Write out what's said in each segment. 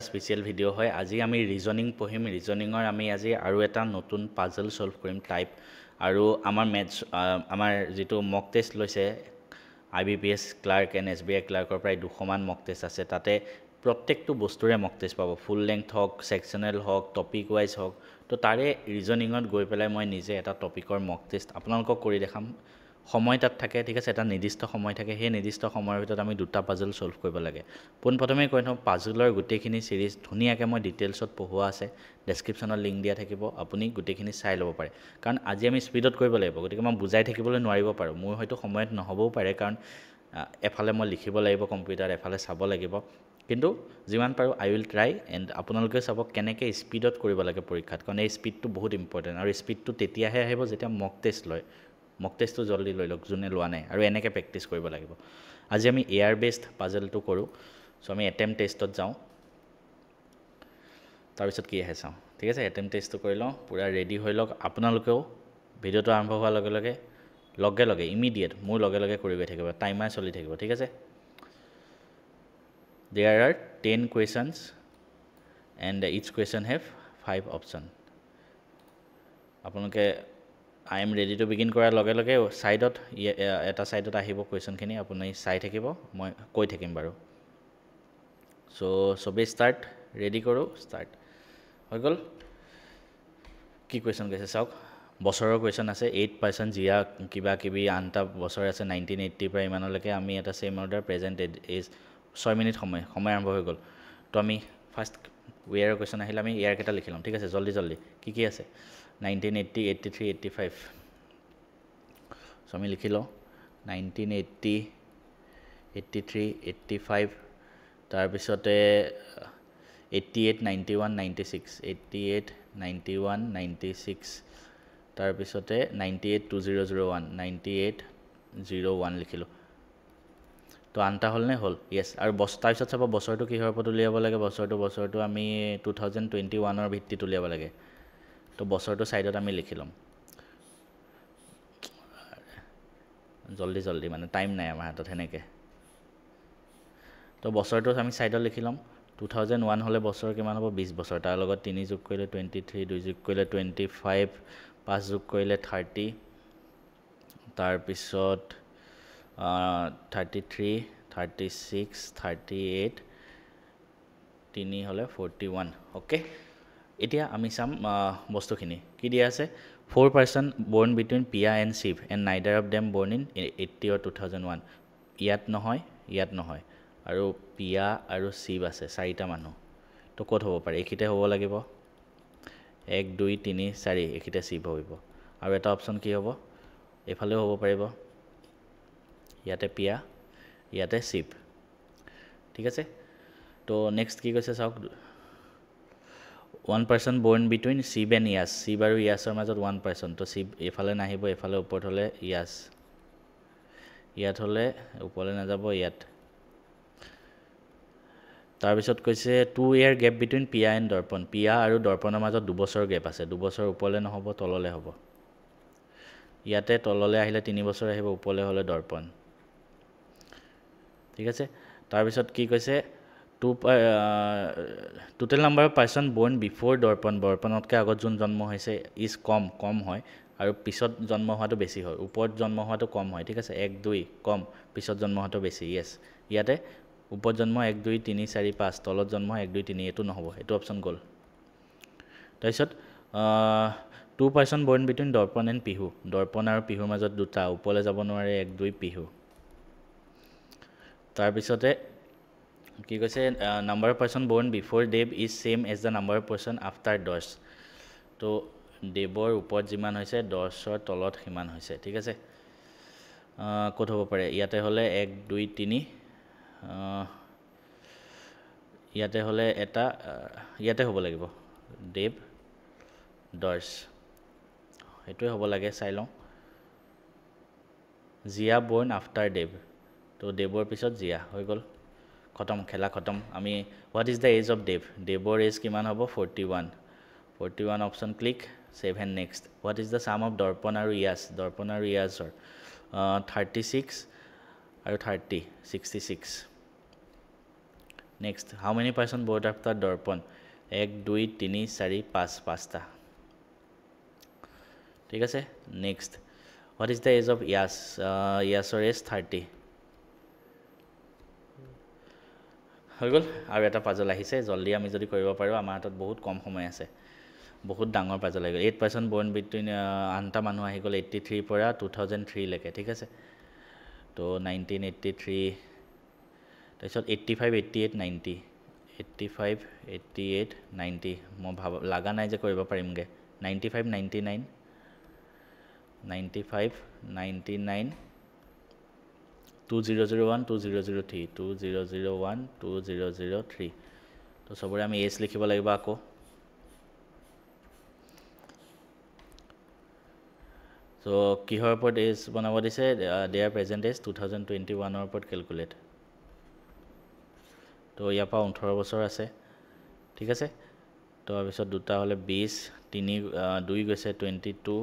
special video' হয় আজি আমি ৰিজনিং পঢ়িম ৰিজনিঙৰ আমি আজি আৰু এটা নতুন পাজল সলভ কৰিম টাইপ আৰু আমাৰ মেথছ আমাৰ যেটো মক টেষ্ট লৈছে IBPS ক্লাৰ্ক এণ্ড SBI ক্লাৰ্কৰ প্ৰায় 200 মান মক টেষ্ট আছে তাতে প্ৰত্যেকটো বস্তুৰে মক টেষ্ট পাব ফুল লেংথ হওক সেকশনাল হওক টপিক ওয়াইজ হওক তো তাৰে ৰিজনিঙত গৈ পেলাই মই নিজে এটা টপিকৰ মক টেষ্ট আপোনালোকক কৰি দেখাম সময় তাত থাকে ঠিক আছে এটা নিৰ্দিষ্ট সময় থাকে সেই নিৰ্দিষ্ট সময়ৰ ভিতৰত আমি দুটা পাজল সলভ কৰিব লাগে পোনপ্ৰথমে কৈ থওঁ পাজলৰ গোটেইখিনি সিৰিজ ধুনীয়াকৈ মই ডিটেইলছত পঢ়োৱা আছে ডেসক্ৰিপচনত লিংক দিয়া থাকিব আপুনি গোটেইখিনি চাই ল'ব পাৰে কাৰণ আজি আমি স্পীডত কৰিব লাগিব গতিকে মই বুজাই থাকিবলৈ নোৱাৰিব পাৰোঁ মোৰ হয়তো সময়ত নহবও পাৰে কাৰণ এফালে মই লিখিব লাগিব কম্পিউটাৰ এফালে চাব লাগিব কিন্তু যিমান পাৰোঁ আই উইল ট্ৰাই এণ্ড আপোনালোকে চাব কেনেকৈ স্পীডত কৰিব লাগে পৰীক্ষাত কাৰণ এই স্পীডটো বহুত ইম্পৰ্টেণ্ট আৰু স্পীডটো তেতিয়াহে আহিব যেতিয়া মক টেষ্ট লয় মক টেষ্টটো জলদি লৈ লওক যোনে লোৱা নাই আৰু এনেকৈ প্ৰেক্টিছ কৰিব লাগিব আজি আমি এয়াৰ বেছড পাজলটো কৰোঁ সো আমি এটেম্প টেষ্টত যাওঁ তাৰপিছত কি আহে চাওঁ ঠিক আছে এটেম্প টেষ্টটো কৰি লওঁ পুৰা ৰেডি হৈ লওক আপোনালোকেও ভিডিঅ'টো আৰম্ভ হোৱাৰ লগে লগে ইমিডিয়েট মোৰ লগে কৰি গৈ থাকিব টাইমাৰ চলি থাকিব ঠিক আছে there are 10 questions and each question have 5 option আপোনালোকে I am ready to begin কৰাৰ লগে সাইডত এটা সাইডত আহিব কোৱেশ্চনখিনি আপুনি চাই থাকিব মই কৈ থাকিম বাৰু সো সবে স্টাৰ্ট ৰেডি কৰো স্টাৰ্ট হৈ গল কি কোৱেশ্চন গৈছে চাওক বছৰৰ কোৱেশ্চন আছে 8% জিয়া কিবা কিবি আনটা বছৰ আছে 1980 পৰা ইমানলৈকে আমি এটা same order present as 6 minute সময় আৰম্ভ হৈ গল তো আমি ফাৰ্স্ট ওয়াৰ কোৱেশ্চন আহিলে আমি ইয়াৰ কেটা লিখি লম ঠিক আছে জলদি কি আছে 1980 83 85 সো আমি লিখি লওঁ 1980 83 85 তাৰ পিছতে 88 91 96 88 91 96 তাৰ পিছতে 98 2001 98 01 লিখিলো তো আনটা হল নে হল ইয়েস আৰু তাৰ পিছত চাব বছৰটো কিহৰ ওপৰত উলিয়াব লাগে বছৰটো আমি 2021 ৰ ভিত্তিত উলিয়াব লাগে তো বছৰটো সাইডত আমি লিখি লম জলদি মানে টাইম নাই আমাৰ হাতত হেনেকে তো বছৰটো আমি সাইডত লিখি লম 2001 হলে বছৰ কিমান হ'ব 20 বছৰ তাৰ লগত 3 যোগ কৰিলে 23 2 যোগ কৰিলে 25 5 যোগ কৰিলে 30 তাৰ পিছত 33 36 38 3 হলে 41 ওকে এতিয়া আমি চাম বস্তুখিনি কি দিয়া আছে 4% born between Pia and Shiv and neither of them born in 80 or 2001 ইয়াত নহয় আৰু পিয়া আৰু শিৱ আছে চাৰিটা মানুহ তো ক'ত হ'ব পাৰে একিতে হ'ব লাগিব 1 2 3 4 একিতে শিৱ হ'ব আৰু এটা অপচন কি হ'ব এফালেও হ'ব পাৰিব ইয়াতে পিয়া ইয়াতে শিৱ ঠিক আছে তো নেক্সট কি কৈছে চাওক 1% born between Shiv and Yas Shiv আৰু Yasৰ মাজত 1% তো Shiv এফালে নাহিব এফালে ওপৰত হলে Yas ইয়াত হলে ওপৰলে না যাব ইয়াত তাৰ পিছত কৈছে 2 year gap between Pia and Darpan Pia আৰু Darpaনৰ মাজত 2 বছৰ গ্যাপ আছে 2 বছৰ ওপৰলে নহব তললে হ'ব ইয়াতে তললে আহিলে 3 বছৰ আহিব ওপৰলে হলে Darpan ঠিক আছে তাৰ পিছত কি কৈছে total number of person born before Darpanতকৈ আগত যোন জন্ম হৈছে is কম হয় আৰু পিছত জন্ম হোৱাটো বেছি হয় ওপৰত জন্ম হোৱাটো কম হয় ঠিক আছে 1 2 কম পিছত জন্ম হোৱাটো বেছি ইয়েস ইয়াতে ওপৰত জন্ম 1 2 3 4 5 তলত জন্ম 1 2 3 এটো নহব এটো অপচন গল তাৰপিছত 2% born between Darpan and Pihu Darpan আৰু Pihuৰ মাজত দুটা ওপৰলে যাব নোৱাৰে 1 2 Pihu তাৰ পিছতে কি কৈছে number of person born before Dev is same as the number of person after Dosh তো দেৱৰ ওপৰত যিমান হৈছে 10ৰ তলত কিমান হৈছে ঠিক আছে ক'ত হ'ব পাৰে ইয়াতে হলে 1 2 3 ইয়াতে হলে এটা ইয়াতে হ'ব লাগিব দেৱ 10 এটোই হ'ব লাগে চাই লওঁ জিয়া born after Dev তো দেৱৰ পিছত জিয়া হৈ গল খতম খেলা খতম আমি what is the age of Devৰ age কিমান হ'ব 41 option click save and next what is the sum of Darpan আৰু Yasৰ 36 আৰু 30 66 next how many person board after Darpan 1 2 3 4 5 5টা ঠিক আছে next what is the age of Yash ইয়াছৰ এজ 30 হৈ গ'ল আৰু এটা পাজল আহিছে জলদি আমি যদি কৰিব পাৰোঁ আমাৰ হাতত বহুত কম সময় আছে বহুত ডাঙৰ পাজল আহি গ'ল 8% বৰ্ন বিটুইন আনটা মানুহ আহি গ'ল 83 পৰা 2003 লৈকে ঠিক আছে তো 1983 তাৰপিছত 85 88 90 85 88 90 মই লাগা নাই যে কৰিব পাৰিমগে 95 99 95 99 2001 2003 2001 2003 তো সবৰে আমি এজ লিখিব লাগিব আকৌ সো কিহৰ ওপৰত এজ বনাব দিছে দেয়াৰ প্ৰেজেন্ট এজ 2021 ৰ ওপৰত ক্যালকুলেট তো ইয়াৰ পৰা 18 বছৰ আছে ঠিক আছে তো তাৰপিছত দুটা হলে 20 3 2 গৈছে 22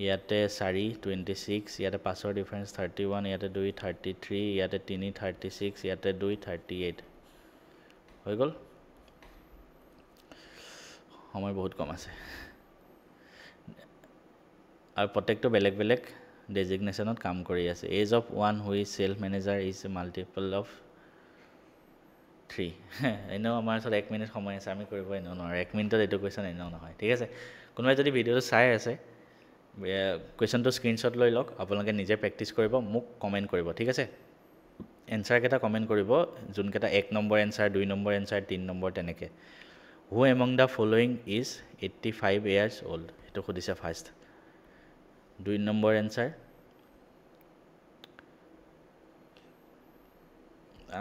ইয়াতে 4 26 ইয়াতে 5ৰ ডিফাৰেন্স 31 ইয়াতে 2 33 ইয়াতে 3 36 ইয়াতে 2 38 হৈ গ'ল সময় বহুত কম আছে আৰু প্ৰত্যেকটো বেলেগ বেলেগ ডেজিগনেশনত কাম কৰি আছে as of one who is self manager is a multiple of 3 এনেও আমাৰ ওচৰত 1 মিনিট সময় আছে আমি কৰিব এনেও নোৱাৰোঁ 1 মিনিটত এইটো কুৱেশ্যন এনেও নহয় ঠিক আছে কোনোবাই যদি ভিডিঅ'টো চাই আছে কুৱেশ্যনটো স্ক্ৰীনশ্বট লৈ লওক আপোনালোকে নিজে প্ৰেক্টিছ কৰিব মোক কমেণ্ট কৰিব ঠিক আছে এনসাৰ কেইটা কমেণ্ট কৰিব যোনকেইটা 1 number answer 2 number answer 3 number তেনেকৈ who among the following is 85 years old এইটো সুধিছে ফাৰ্ষ্ট 2 নম্বৰ এনসাৰ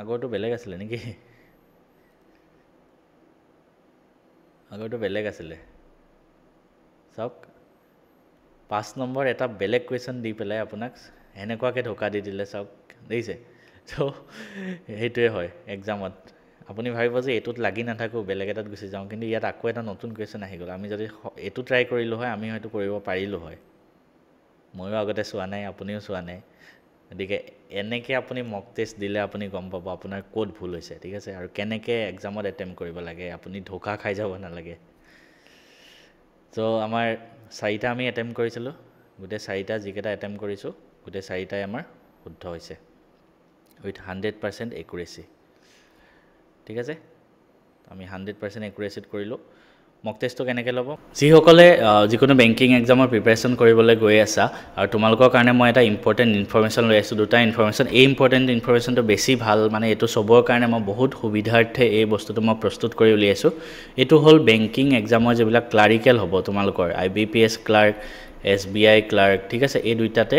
আগৰটো বেলেগ আছিলে নেকি আগৰটো বেলেগ আছিলে চাওক 5 নম্বৰ এটা বেলেগ কুৱেশ্যন দি পেলাই আপোনাক এনেকুৱাকৈ ধোকা দি দিলে চাওক দেখিছে তো সেইটোৱে হয় এক্সামত আপুনি ভাবিব যে এইটোত লাগি নাথাকো বেলেগ এটাত গুচি যাওঁ কিন্তু ইয়াত আকৌ এটা নতুন কুৱেশ্যন আহি গ'ল আমি যদি এইটো ট্ৰাই কৰিলোঁ হয় আমি হয়তো কৰিব পাৰিলোঁ হয় ময়ো আগতে চোৱা নাই আপুনিও চোৱা নাই গতিকে এনেকৈ আপুনি মক টেষ্ট দিলে আপুনি গম পাব আপোনাৰ ক'ত ভুল হৈছে ঠিক আছে আৰু কেনেকৈ এক্সামত এটেম্প কৰিব লাগে আপুনি ধোকা খাই যাব নালাগে তো আমাৰ 4টা আমি এটেম্প কৰিছিলোঁ গোটেই 4টা যিকেইটা এটেম্প কৰিছোঁ গোটেই 4টাই আমাৰ শুদ্ধ হৈছে উইথ 100% একুৰেচি ঠিক আছে আমি 100% একুৰেচিত কৰিলোঁ মক টেষ্টটো কেনেকৈ ল'ব যিসকলে যিকোনো বেংকিং এক্সামৰ প্ৰিপাৰেশ্যন কৰিবলৈ গৈ আছা আৰু তোমালোকৰ কাৰণে মই এটা ইম্পৰ্টেণ্ট ইনফৰমেশ্যন লৈ আছোঁ দুটা ইনফৰমেশ্যন এই ইম্পৰ্টেণ্ট ইনফৰমেশ্যনটো বেছি ভাল মানে এইটো চবৰ কাৰণে মই বহুত সুবিধাৰ্থে এই বস্তুটো মই প্ৰস্তুত কৰি উলিয়াইছোঁ এইটো হ'ল বেংকিং এক্সামৰ যিবিলাক ক্লাৰিকেল হ'ব তোমালোকৰ IBPS ক্লাৰ্ক SBI ক্লাৰ্ক ঠিক আছে এই দুইটাতে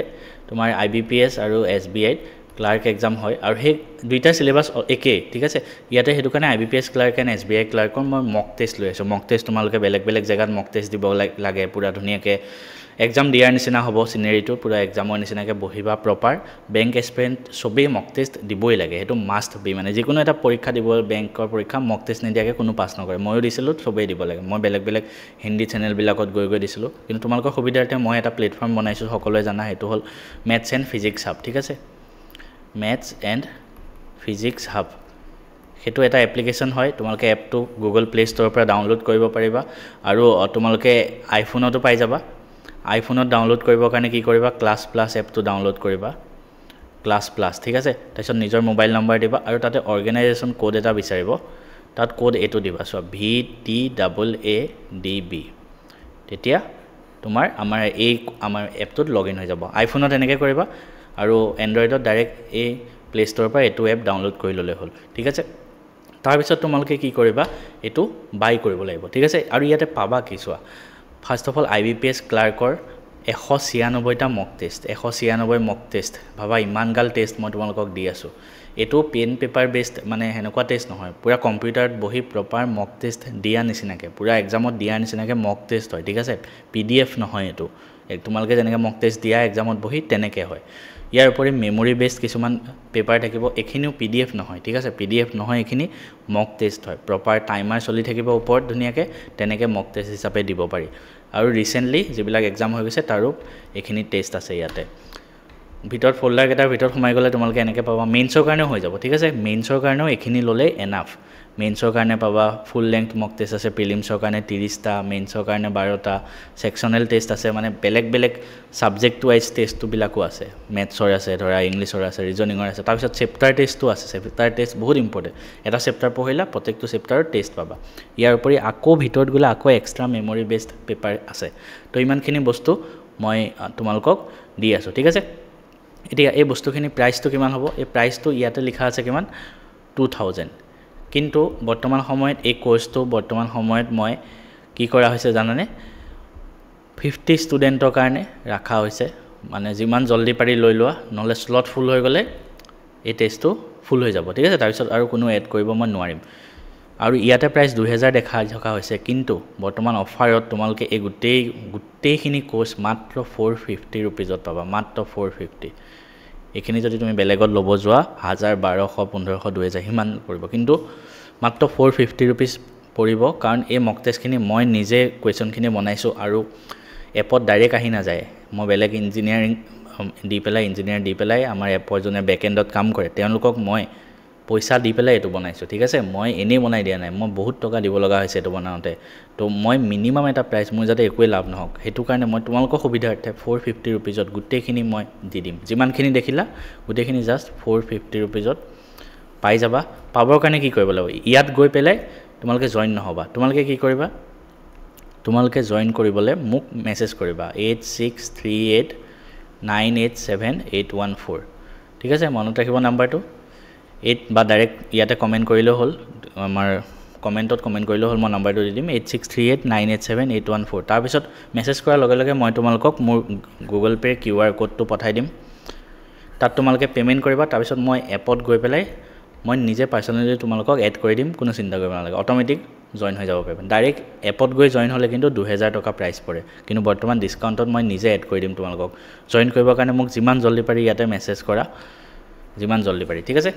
তোমাৰ IBPS আৰু SBI ক্লাৰ্ক এক্সাম হয় আৰু সেই দুইটা সিলেবাস একে ঠিক আছে ইয়াতে হেতু কাৰণে IBPS ক্লাৰ্ক এণ্ড SBI ক্লাৰ্কৰ মই মক টেষ্ট লৈ আছোঁ মক টেষ্ট তোমালোকে বেলেগ বেলেগ জায়গাত মক টেষ্ট দিব লাগে পুৰা ধুনীয়াকৈ এক্সাম দিয়াৰ নিচিনা হ'ব সিনাৰিটো পুৰা এক্সামৰ নিচিনাকৈ বহিবা প্ৰপাৰ বেংক এক্সপেৰিয়েন্স সবেই মক টেষ্ট দিবই লাগে সেইটো মাষ্ট বি মানে যিকোনো এটা পৰীক্ষা দিব বেংকৰ পৰীক্ষা মক টেষ্ট নিদিয়াকৈ কোনো পাছ নকৰে ময়ো দিছিলোঁ সবেই দিব লাগে মই বেলেগ বেলেগ হিন্দী চেনেলবিলাকত গৈ দিছিলোঁ কিন্তু তোমালোকৰ সুবিধাৰ্থে মই এটা প্লেটফৰ্ম বনাইছোঁ সকলোৱে জানা সেইটো হ'ল মেথছ এণ্ড ফিজিক্স হাব ঠিক আছে মেথছ এণ্ড ফিজিক্স হাব সেইটো এটা এপ্লিকেশ্যন হয় তোমালোকে এপটো গুগল প্লে ষ্ট'ৰৰ পৰা ডাউনলোড কৰিব পাৰিবা আৰু তোমালোকে আইফোনতো পাই যাবা আইফোনত ডাউনলোড কৰিবৰ কাৰণে কি কৰিবা ক্লাছ প্লাছ এপটো ডাউনলোড কৰিবা ক্লাছ প্লাছ ঠিক আছে তাৰপিছত নিজৰ মোবাইল নম্বৰ দিবা আৰু তাতে অৰ্গেনাইজেশ্যন কোড এটা বিচাৰিব তাত কোড এইটো দিবা সব VTAADB তেতিয়া তোমাৰ আমাৰ এপটোত লগ ইন হৈ যাব আইফোনত এনেকৈ কৰিবা আৰু এণ্ড্ৰইডত ডাইৰেক্ট এই প্লে ষ্ট'ৰৰ পৰা এইটো এপ ডাউনলোড কৰি ল'লে হ'ল ঠিক আছে তাৰপিছত তোমালোকে কি কৰিবা এইটো বাই কৰিব লাগিব ঠিক আছে আৰু ইয়াতে পাবা কি চোৱা ফাৰ্ষ্ট অফ অল IBPS ক্লাৰ্কৰ 196টা মক টেষ্ট 196 মক টেষ্ট ভাবা ইমান গাল টেষ্ট মই তোমালোকক দি আছোঁ এইটো পেন পেপাৰ বেছড মানে হেনেকুৱা টেষ্ট নহয় পুৰা কম্পিউটাৰত বহি প্ৰপাৰ মক টেষ্ট দিয়া নিচিনাকৈ পুৰা এক্সামত দিয়া নিচিনাকৈ মক টেষ্ট হয় ঠিক আছে PDF নহয় এইটো তোমালোকে যেনেকৈ মক টেষ্ট দিয়া এক্সামত বহি তেনেকৈ হয় ইয়াৰ উপৰি মেমৰি বেছড কিছুমান পেপাৰ থাকিব এখিনিও PDF নহয় ঠিক আছে PDF নহয় এখিনি মক টেষ্ট হয় প্ৰপাৰ টাইমাৰ চলি থাকিব ওপৰত ধুনীয়াকৈ তেনেকৈ মক টেষ্ট হিচাপে দিব পাৰি আৰু ৰিসেন্টলি যিবিলাক এক্সাম হৈ গৈছে তাৰো এখিনি টেষ্ট আছে ইয়াতে ভিতৰত ফোল্ডাৰ কেইটাৰ ভিতৰত সোমাই গ'লে তোমালোকে এনেকৈ পাবা মেইনছৰ কাৰণেও হৈ যাব ঠিক আছে মেইনছৰ কাৰণেও এইখিনি ল'লে এনাফ মেইনছৰ কাৰণে পাবা ফুল লেংথ মক টেষ্ট আছে প্ৰিলিমছৰ কাৰণে 30টা মেইনছৰ কাৰণে 12টা ছেকশ্যনেল টেষ্ট আছে মানে বেলেগ বেলেগ ছাবজেক্ট ৱাইজ টেষ্টবিলাকো আছে মেথছৰ আছে ধৰা ইংলিছৰ আছে ৰিজনিঙৰ আছে তাৰপিছত চেপ্টাৰ টেষ্টটো আছে চেপ্টাৰ টেষ্ট বহুত ইম্পৰ্টেণ্ট এটা চেপ্টাৰ পঢ়িলা প্ৰত্যেকটো চেপ্টাৰৰ টেষ্ট পাবা ইয়াৰ উপৰি আকৌ ভিতৰত গ'লে আকৌ এক্সট্ৰা মেমৰি বেছড পেপাৰ আছে তো ইমানখিনি বস্তু মই তোমালোকক দি আছোঁ ঠিক আছে এতিয়া এই বস্তুখিনি প্ৰাইচটো কিমান হ'ব এই প্ৰাইচটো ইয়াতে লিখা আছে কিমান 2000 কিন্তু বৰ্তমান সময়ত এই কোৰ্সটো বৰ্তমান সময়ত মই কি কৰা হৈছে জানানে 50 ষ্টুডেণ্টৰ কাৰণে ৰাখা হৈছে মানে যিমান জলদি পাৰি লৈ লোৱা নহলে স্লট ফুল হৈ গ'লে এই টেষ্টটো ফুল হৈ যাব ঠিক আছে তাৰ পিছত আৰু কোনো এড কৰিব মই নোৱাৰিম আৰু ইয়াতে প্ৰাইস 2000 দেখা থকা হৈছে কিন্তু বৰ্তমান অফাৰত তোমালোকে এই গোটেইখিনি কোৰ্স মাত্ৰ 450 रुपीजত পাবা মাত্ৰ 450 এখিনি যদি তুমি বেলেগত ল'ব যোৱা 1000 1200 1500 2000 হিমান পৰিব কিন্তু মাত্ৰ 450 रुपीज পৰিব কাৰণ এই মক টেষ্টখিনি মই নিজে কোৱেশ্চনখিনি বনাইছো আৰু এপত ডাইৰেক্ট আহি না যায় মই বেলেগ ইঞ্জিনিয়াৰিং ইঞ্জিনিয়াৰ দি পেলাই আমাৰ এপৰ জনে বেকএন্ডত কাম কৰে তেওঁলোকক মই পইচা দি পেলাই এটো বনাইছো ঠিক আছে মই এনে বনাই দিয়া নাই মই বহুত টকা দিব লগা হৈছে এটো বনাওতে তো মই মিনিমাম এটা প্ৰাইস মোৰ যাতে একোই লাভ নহওক হেতু কাৰণে মই তোমালোকৰ সুবিধাৰ্থে 450 रुपीजত গুটেইখিনি মই দি দিম যিমানখিনি দেখিলা গুটেইখিনি জাস্ট 450 रुपीजত পাই যাবা পাবৰ কাৰণে কি কৰিব লাগিব ইয়াত গৈ পেলাই তোমালোকে জয়েন নহবা তোমালোকে কি কৰিবা তোমালোকে জয়েন কৰিবলে মোক মেছেজ কৰিবা 8638987814 ঠিক আছে মনত ৰাখিব নাম্বাৰটো 8 বা ডাইৰেক্ট ইয়াতে কমেন্ট কৰিলে হ'ল আমাৰ কমেন্টত কমেন্ট কৰিলে হ'ল মই নাম্বাৰটো দি দিম 8638987814 তাৰ পিছত মেছেজ কৰাৰ লগে লগে মই তোমালোকক মোৰ গুগল পে কিউআৰ কোডটো পঠাই দিম তাত তোমালোকে পেমেন্ট কৰিবা তাৰ পিছত মই এপত গৈ পেলাই মই নিজে পাৰ্সোনালি তোমালোকক এড কৰি দিম কোনো চিন্তা কৰিব নালাগে অটোমেটিক জয়েন হৈ যাব পাৰিবা ডাইৰেক্ট এপত গৈ জয়েন হলে কিন্তু 2000 টকা প্ৰাইস পৰে কিন্তু বৰ্তমান ডিসকাউন্টত মই নিজে এড কৰি দিম তোমালোকক জয়েন কৰিবৰ কাৰণে মোক যিমান জলদি পাৰি ইয়াতে মেছেজ কৰা যিমান জলদি পাৰি ঠিক আছে